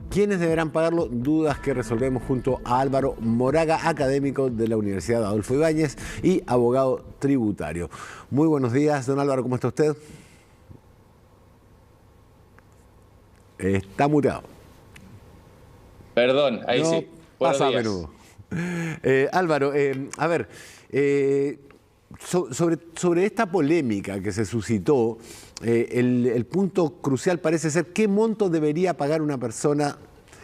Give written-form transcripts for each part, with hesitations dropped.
¿Quiénes deberán pagarlo? Dudas que resolvemos junto a Álvaro Moraga, académico de la Universidad Adolfo Ibáñez y abogado tributario. Muy buenos días, don Álvaro, ¿cómo está usted? Está muteado. Perdón, ahí no, sí. Pasa a menudo. Álvaro, a ver, sobre esta polémica que se suscitó, el punto crucial parece ser qué monto debería pagar una persona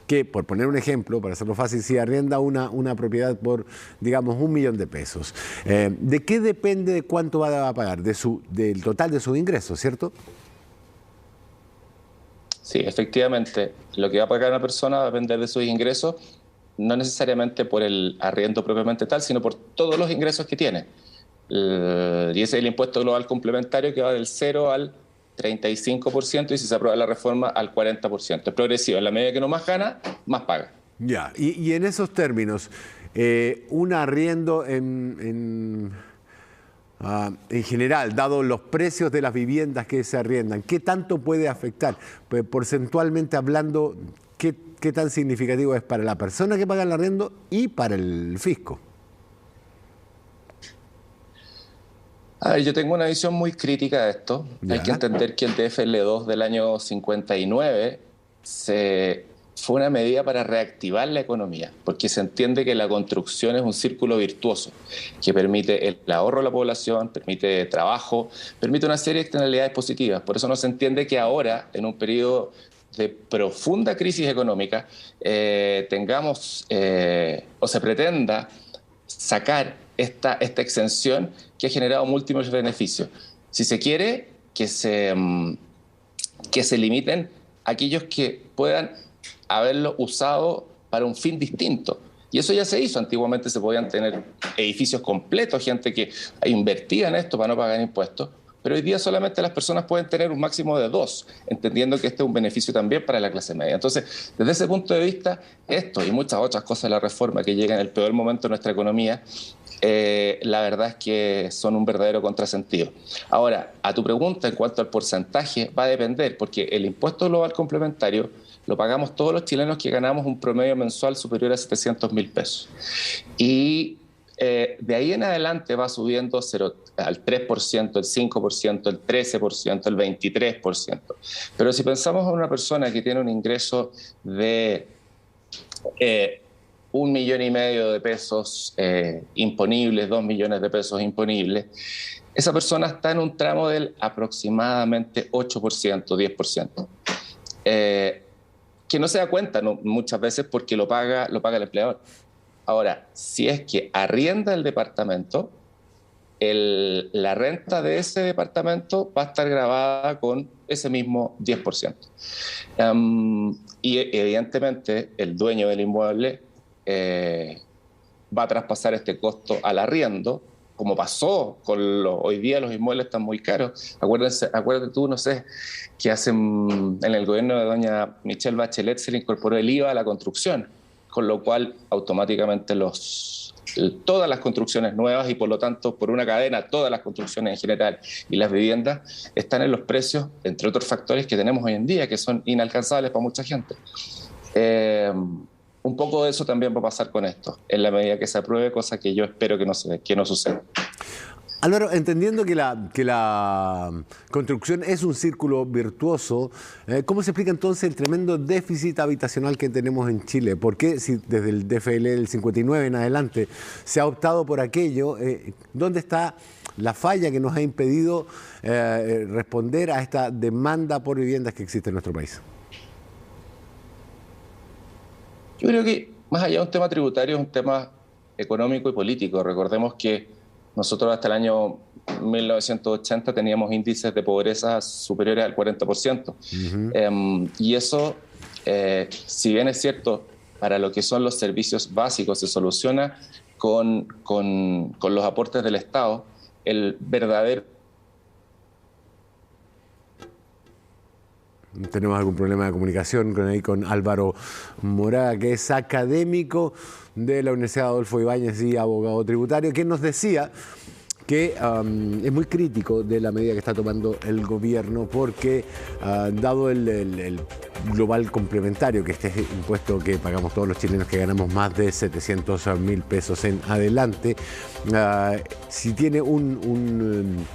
que, por poner un ejemplo, para hacerlo fácil, si arrienda una propiedad por, digamos, 1 millón de pesos. ¿De qué depende de cuánto va a pagar? Del total de sus ingresos, ¿cierto? Sí, efectivamente. Lo que va a pagar una persona va a depender de sus ingresos, no necesariamente por el arriendo propiamente tal, sino por todos los ingresos que tiene. Y ese es el impuesto global complementario que va del 0 al 35% y si se aprueba la reforma al 40%. Es progresivo. En la medida que uno más gana, más paga. Ya, y en esos términos, un arriendo en general, dado los precios de las viviendas que se arriendan, ¿qué tanto puede afectar? Pues, porcentualmente hablando, ¿qué tan significativo es para la persona que paga el arriendo y para el fisco? A ver, yo tengo una visión muy crítica de esto. ¿Ya? Hay que entender que el TFL2 del año 59 fue una medida para reactivar la economía, porque se entiende que la construcción es un círculo virtuoso que permite el ahorro de la población, permite trabajo, permite una serie de externalidades positivas. Por eso no se entiende que ahora, en un periodo de profunda crisis económica, tengamos o se pretenda sacar esta exención que ha generado múltiples beneficios. Si se quiere, que se limiten aquellos que puedan haberlo usado para un fin distinto. Y eso ya se hizo. Antiguamente se podían tener edificios completos, gente que invertía en esto para no pagar impuestos, pero hoy día solamente las personas pueden tener un máximo de 2, entendiendo que este es un beneficio también para la clase media. Entonces, desde ese punto de vista, esto y muchas otras cosas de la reforma que llegan en el peor momento de nuestra economía, la verdad es que son un verdadero contrasentido. Ahora, a tu pregunta en cuanto al porcentaje, va a depender, porque el impuesto global complementario lo pagamos todos los chilenos que ganamos un promedio mensual superior a 700.000 pesos. Y de ahí en adelante va subiendo al 3%, el 5%, el 13%, el 23%. Pero si pensamos en una persona que tiene un ingreso de 1,5 millones de pesos imponibles, 2 millones de pesos imponibles, esa persona está en un tramo del aproximadamente 8%, 10%. Que no se da cuenta, ¿no? Muchas veces porque lo paga el empleador. Ahora, si es que arrienda el departamento, la renta de ese departamento va a estar grabada con ese mismo 10%. Y evidentemente el dueño del inmueble va a traspasar este costo al arriendo, como pasó con hoy día los inmuebles están muy caros. Acuérdate tú, no sé, que en el gobierno de doña Michelle Bachelet se le incorporó el IVA a la construcción, con lo cual automáticamente todas las construcciones nuevas y por lo tanto por una cadena todas las construcciones en general y las viviendas están en los precios, entre otros factores que tenemos hoy en día que son inalcanzables para mucha gente. Un poco de eso también va a pasar con esto, en la medida que se apruebe, cosa que yo espero que no suceda. Álvaro, entendiendo que la construcción es un círculo virtuoso, ¿cómo se explica entonces el tremendo déficit habitacional que tenemos en Chile? ¿Por qué, si desde el TFL del 59 en adelante se ha optado por aquello? ¿Dónde está la falla que nos ha impedido responder a esta demanda por viviendas que existe en nuestro país? Yo creo que más allá de un tema tributario es un tema económico y político. Recordemos que nosotros hasta el año 1980 teníamos índices de pobreza superiores al 40%. Y eso, si bien es cierto, para lo que son los servicios básicos se soluciona con los aportes del Estado, el verdadero... Tenemos algún problema de comunicación con Álvaro Moraga, que es académico de la Universidad Adolfo Ibáñez y abogado tributario, que nos decía que es muy crítico de la medida que está tomando el gobierno porque dado el global complementario, que este es impuesto que pagamos todos los chilenos que ganamos más de 700.000 pesos en adelante, si tiene un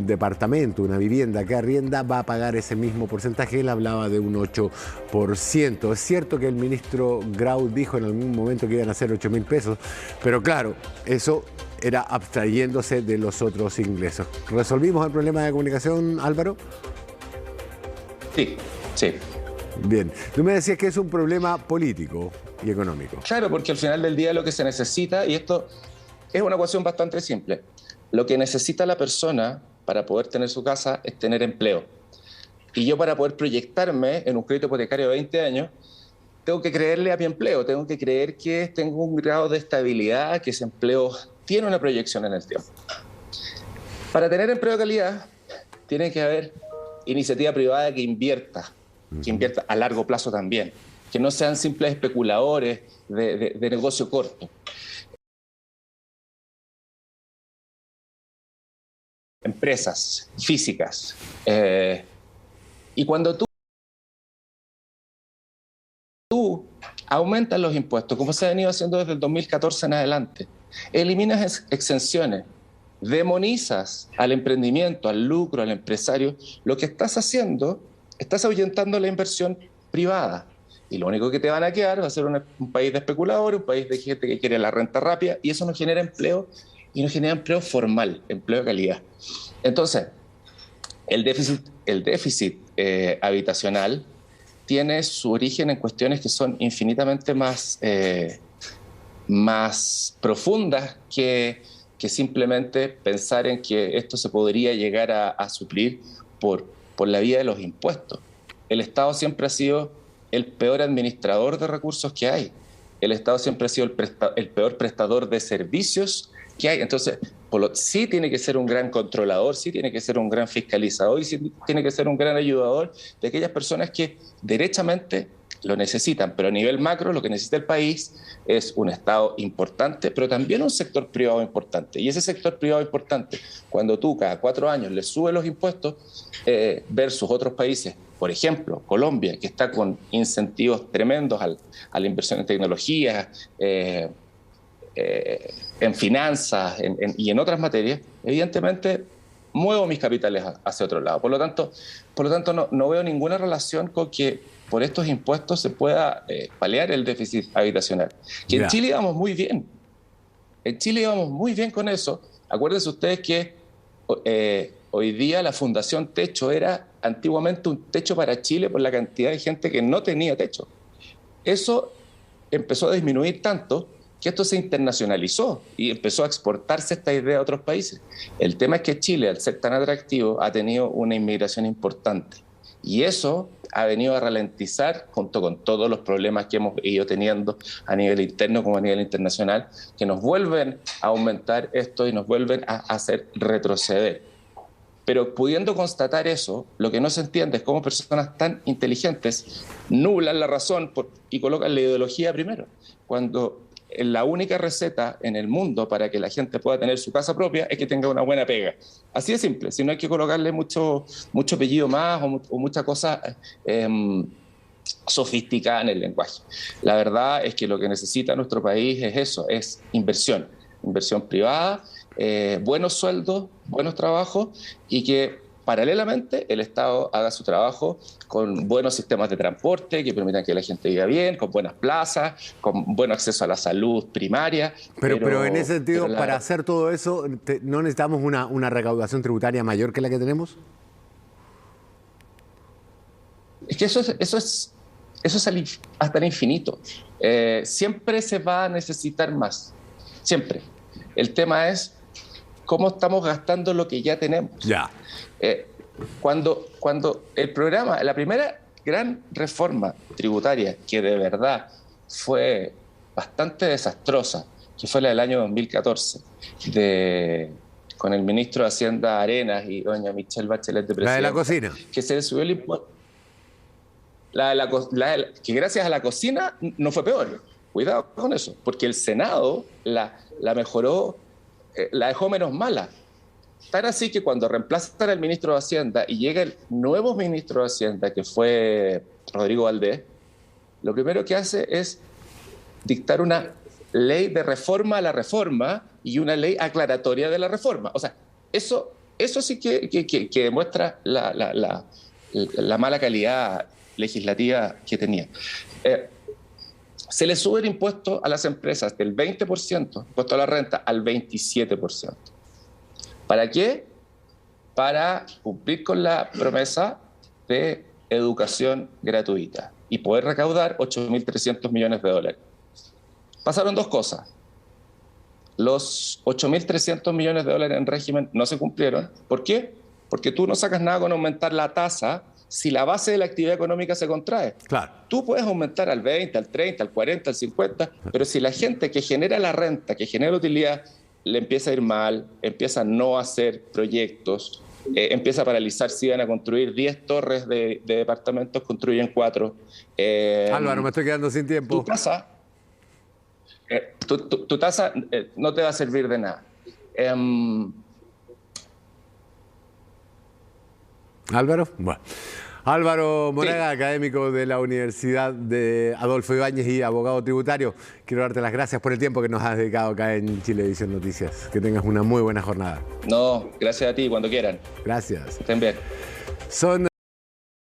departamento, una vivienda que arrienda, va a pagar ese mismo porcentaje. Él hablaba de un 8%. Es cierto que el ministro Grau dijo en algún momento que iban a ser 8.000 pesos, pero claro, eso era abstrayéndose de los otros ingresos. ¿Resolvimos el problema de comunicación, Álvaro? Sí, sí. Bien. Tú me decías que es un problema político y económico. Claro, porque al final del día lo que se necesita, y esto es una ecuación bastante simple, lo que necesita la persona para poder tener su casa es tener empleo. Y yo, para poder proyectarme en un crédito hipotecario de 20 años, tengo que creerle a mi empleo, tengo que creer que tengo un grado de estabilidad, que ese empleo tiene una proyección en el tiempo. Para tener empleo de calidad, tiene que haber iniciativa privada que invierta a largo plazo también, que no sean simples especuladores de negocio corto. Empresas físicas. Y cuando tú aumentas los impuestos, como se ha venido haciendo desde el 2014 en adelante, eliminas exenciones, demonizas al emprendimiento, al lucro, al empresario, lo que estás haciendo, estás ahuyentando la inversión privada. Y lo único que te van a quedar va a ser un país de especuladores, un país de gente que quiere la renta rápida, y eso no genera empleo, y no genera empleo formal, empleo de calidad. Entonces, el déficit habitacional tiene su origen en cuestiones que son infinitamente más profundas que simplemente pensar en que esto se podría llegar a suplir por la vía de los impuestos. El Estado siempre ha sido el peor administrador de recursos que hay. El Estado siempre ha sido el peor prestador de servicios que hay. Entonces, sí tiene que ser un gran controlador, sí tiene que ser un gran fiscalizador y sí tiene que ser un gran ayudador de aquellas personas que derechamente lo necesitan. Pero a nivel macro, lo que necesita el país es un Estado importante, pero también un sector privado importante. Y ese sector privado importante, cuando tú cada 4 años le subes los impuestos versus otros países, por ejemplo, Colombia, que está con incentivos tremendos a la inversión en tecnología, en finanzas y en otras materias, evidentemente muevo mis capitales hacia otro lado. Por lo tanto no veo ninguna relación con que por estos impuestos se pueda paliar el déficit habitacional. Que en Chile íbamos muy bien. En Chile íbamos muy bien con eso. Acuérdense ustedes que hoy día la Fundación Techo era antiguamente un techo para Chile por la cantidad de gente que no tenía techo. Eso empezó a disminuir tanto que esto se internacionalizó y empezó a exportarse esta idea a otros países. El tema es que Chile, al ser tan atractivo, ha tenido una inmigración importante. Y eso ha venido a ralentizar, junto con todos los problemas que hemos ido teniendo a nivel interno como a nivel internacional, que nos vuelven a aumentar esto y nos vuelven a hacer retroceder. Pero pudiendo constatar eso, lo que no se entiende es cómo personas tan inteligentes nublan la razón y colocan la ideología primero, cuando la única receta en el mundo para que la gente pueda tener su casa propia es que tenga una buena pega. Así de simple, si no hay que colocarle mucho apellido más o mucha cosa sofisticada en el lenguaje. La verdad es que lo que necesita nuestro país es eso, es inversión privada, buenos sueldos, buenos trabajos y que paralelamente el Estado haga su trabajo con buenos sistemas de transporte que permitan que la gente viva bien, con buenas plazas, con buen acceso a la salud primaria. Pero en ese sentido, para hacer todo eso, ¿no necesitamos una recaudación tributaria mayor que la que tenemos? Es que eso es hasta el infinito. Siempre se va a necesitar más, siempre. El tema es cómo estamos gastando lo que ya tenemos. Ya. Cuando el programa, la primera gran reforma tributaria que de verdad fue bastante desastrosa, que fue la del año 2014, con el ministro de Hacienda Arenas y doña Michelle Bachelet de presidenta. La de la cocina. Que se le subió el impuesto. Que gracias a la cocina no fue peor. Cuidado con eso, porque el Senado la mejoró la dejó menos mala. Tan así que cuando reemplazan al ministro de Hacienda y llega el nuevo ministro de Hacienda, que fue Rodrigo Valdés, lo primero que hace es dictar una ley de reforma a la reforma y una ley aclaratoria de la reforma. O sea, eso sí que demuestra la mala calidad legislativa que tenía. Se le sube el impuesto a las empresas del 20%, impuesto a la renta, al 27%. ¿Para qué? Para cumplir con la promesa de educación gratuita y poder recaudar 8.300 millones de dólares. Pasaron dos cosas. Los 8.300 millones de dólares en régimen no se cumplieron. ¿Por qué? Porque tú no sacas nada con aumentar la tasa si la base de la actividad económica se contrae. Claro. Tú puedes aumentar al 20, al 30, al 40, al 50, pero si la gente que genera la renta, que genera utilidad, le empieza a ir mal, empieza a no hacer proyectos, empieza a paralizar si van a construir 10 torres de departamentos, construyen 4. Álvaro, me estoy quedando sin tiempo. Tu tasa no te va a servir de nada. Álvaro, bueno. Álvaro Moraga, sí, académico de la Universidad de Adolfo Ibáñez y abogado tributario. Quiero darte las gracias por el tiempo que nos has dedicado acá en Chilevisión Noticias. Que tengas una muy buena jornada. No, gracias a ti, cuando quieran. Gracias. Estén bien. Son